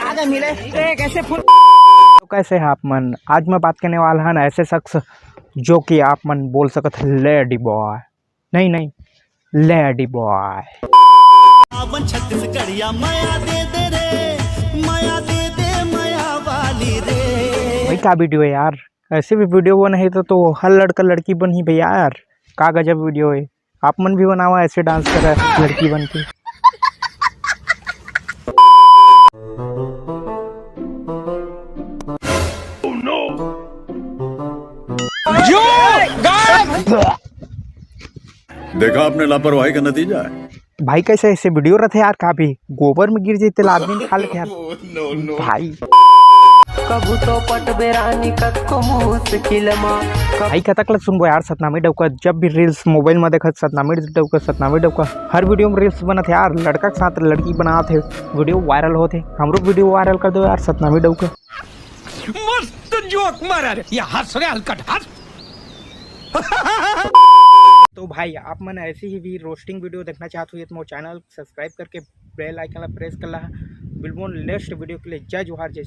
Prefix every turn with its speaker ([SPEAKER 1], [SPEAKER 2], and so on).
[SPEAKER 1] आगे मिले कैसे फुल। तो कैसे है आप मन? आज मैं बात करने वाला है ना ऐसे शख्स जो कि आप मन बोल सकते हैं लेडी बॉय, नहीं नहीं लेडी बॉय। भाई क्या वीडियो है यार, ऐसे भी वीडियो बना है तो हर लड़का लड़की बन ही भैया यार। का गजब वीडियो है, आप मन भी बनावा ऐसे डांस कर रहा है लड़की बन के।
[SPEAKER 2] देखा आपने लापरवाही का नतीजा है।
[SPEAKER 1] भाई कैसे ऐसे वीडियो रहते यार, का भी गोबर में गिर जाते तो आदमी खा लेते यार। भाई
[SPEAKER 3] कबू तो पट बेरानी कक्को मुश्किल
[SPEAKER 1] भाई कतक लग सुनबो यार सतनामी डौका। जब भी रील्स मोबाइल में देखत सतनामी डौका हर वीडियो में रील्स बनत यार, लड़का के साथ लड़की बनाते वीडियो वायरल होते। हमरो वीडियो वायरल कर दो यार सतनामी डौका।
[SPEAKER 4] मस्त जोक मारा रे, ये हंस रे हलकट हंस।
[SPEAKER 1] तो भाई आप मन ऐसी ही भी रोस्टिंग वीडियो देखना चाहते हो तो मोर चैनल सब्सक्राइब करके बेल आइकन प्रेस कर ला। बिल्कुल नेक्स्ट वीडियो के लिए जय जोहार जय।